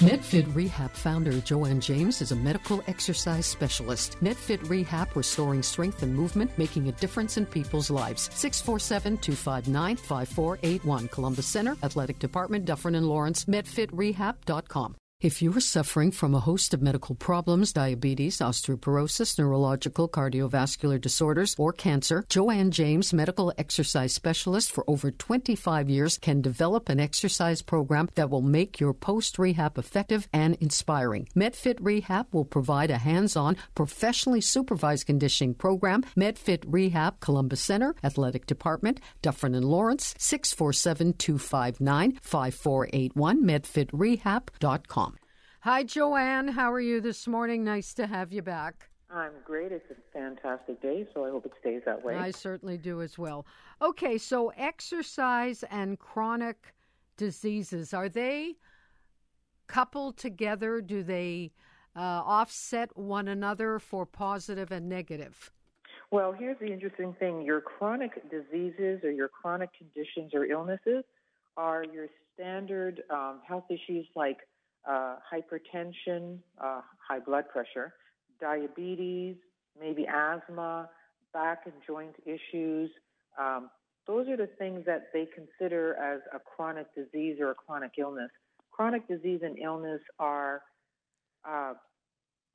Medfit Rehab founder Joanne James is a medical exercise specialist. Medfit Rehab, restoring strength and movement, making a difference in people's lives. 647-259-5481. Columbus Center, Athletic Department, Dufferin and Lawrence, medfitrehab.com. If you are suffering from a host of medical problems, diabetes, osteoporosis, neurological, cardiovascular disorders, or cancer, Joanne James, medical exercise specialist for over 25 years, can develop an exercise program that will make your post-rehab effective and inspiring. Medfit Rehab will provide a hands-on, professionally supervised conditioning program. Medfit Rehab, Columbus Center, Athletic Department, Dufferin and Lawrence, 647-259-5481, medfitrehab.com. Hi, Joanne. How are you this morning? Nice to have you back. I'm great. It's a fantastic day, so I hope it stays that way. I certainly do as well. Okay, so exercise and chronic diseases, are they coupled together? Do they offset one another for positive and negative? Well, here's the interesting thing. Your chronic diseases or your chronic conditions or illnesses are your standard health issues like hypertension, high blood pressure, diabetes, maybe asthma, back and joint issues. Those are the things that they consider as a chronic disease or a chronic illness. Chronic disease and illness are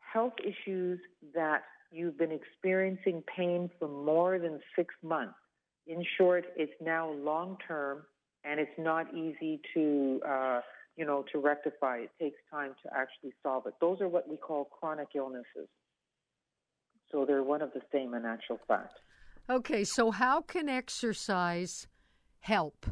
health issues that you've been experiencing pain for more than 6 months. In short, it's now long-term and it's not easy to rectify. It takes time to actually solve it. Those are what we call chronic illnesses. So they're one of the same in actual fact. Okay, so how can exercise help?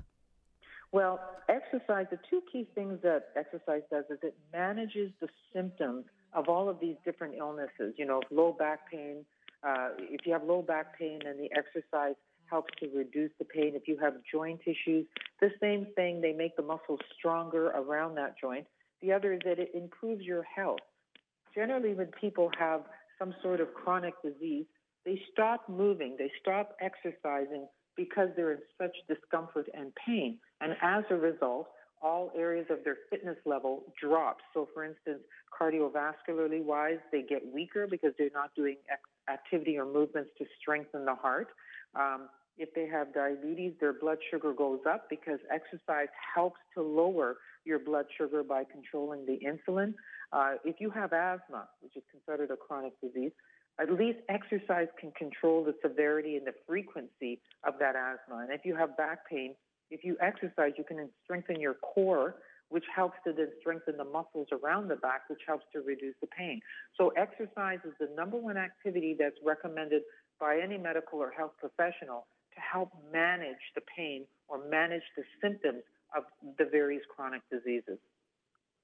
Well, exercise, the two key things that exercise does is it manages the symptoms of all of these different illnesses. You know, low back pain, if you have low back pain, then the exercise helps to reduce the pain. If you have joint issues, the same thing, they make the muscles stronger around that joint. The other is that it improves your health. Generally, when people have some sort of chronic disease, they stop moving, they stop exercising because they're in such discomfort and pain. And as a result, all areas of their fitness level drop. So, for instance, cardiovascularly wise, they get weaker because they're not doing activity or movements to strengthen the heart. If they have diabetes, their blood sugar goes up because exercise helps to lower your blood sugar by controlling the insulin. If you have asthma, which is considered a chronic disease, at least exercise can control the severity and the frequency of that asthma. And if you have back pain, if you exercise, you can strengthen your core, which helps to then strengthen the muscles around the back, which helps to reduce the pain. So exercise is the number one activity that's recommended by any medical or health professional to help manage the pain or manage the symptoms of the various chronic diseases.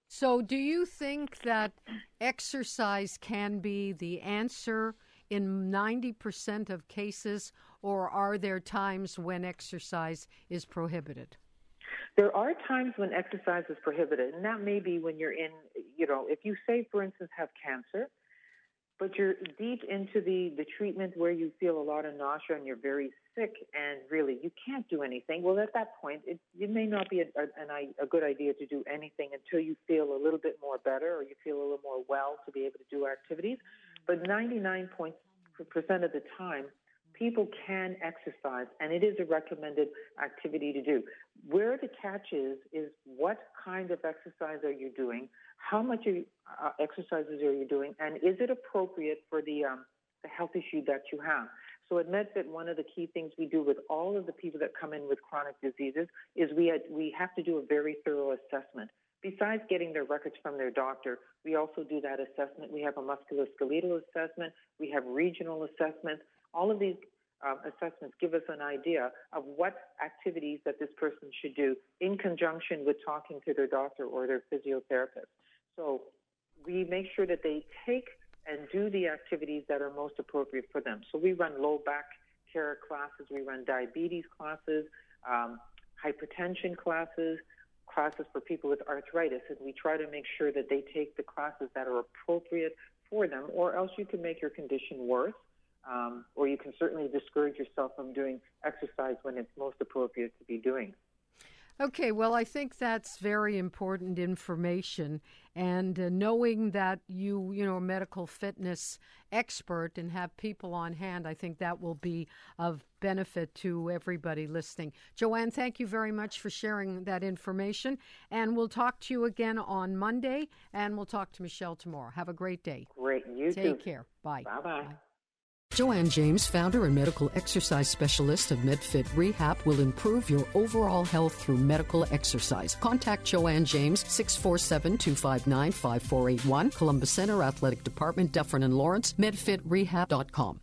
So do you think that exercise can be the answer in 90% of cases, or are there times when exercise is prohibited? There are times when exercise is prohibited, and that may be when you're in, if you say, for instance, have cancer, but you're deep into the treatment where you feel a lot of nausea and you're very sick and really you can't do anything. Well, at that point, it may not be a good idea to do anything until you feel a little bit more better or you feel a little more well to be able to do activities. But 99% of the time, people can exercise, and it is a recommended activity to do. Where the catch is what kind of exercise are you doing? How much exercises are you doing? And is it appropriate for the health issue that you have? So at Medfit, one of the key things we do with all of the people that come in with chronic diseases is we have to do a very thorough assessment. Besides getting their records from their doctor, we also do that assessment. We have a musculoskeletal assessment. We have regional assessments. All of these assessments give us an idea of what activities that this person should do in conjunction with talking to their doctor or their physiotherapist. So we make sure that they take and do the activities that are most appropriate for them. So we run low back care classes, we run diabetes classes, hypertension classes for people with arthritis, and we try to make sure that they take the classes that are appropriate for them, or else you can make your condition worse, or you can certainly discourage yourself from doing exercise when it's most appropriate to be doing. Okay, well, I think that's very important information, and knowing that you know, a medical fitness expert and have people on hand, I think that will be of benefit to everybody listening. Joanne, thank you very much for sharing that information, and we'll talk to you again on Monday, and we'll talk to Michelle tomorrow. Have a great day. Great. You too. Take care. Bye. Bye-bye. Bye. Joanne James, founder and medical exercise specialist of Medfit Rehab, will improve your overall health through medical exercise. Contact Joanne James, 647-259-5481, Columbus Center Athletic Department, Dufferin and Lawrence, medfitrehab.com.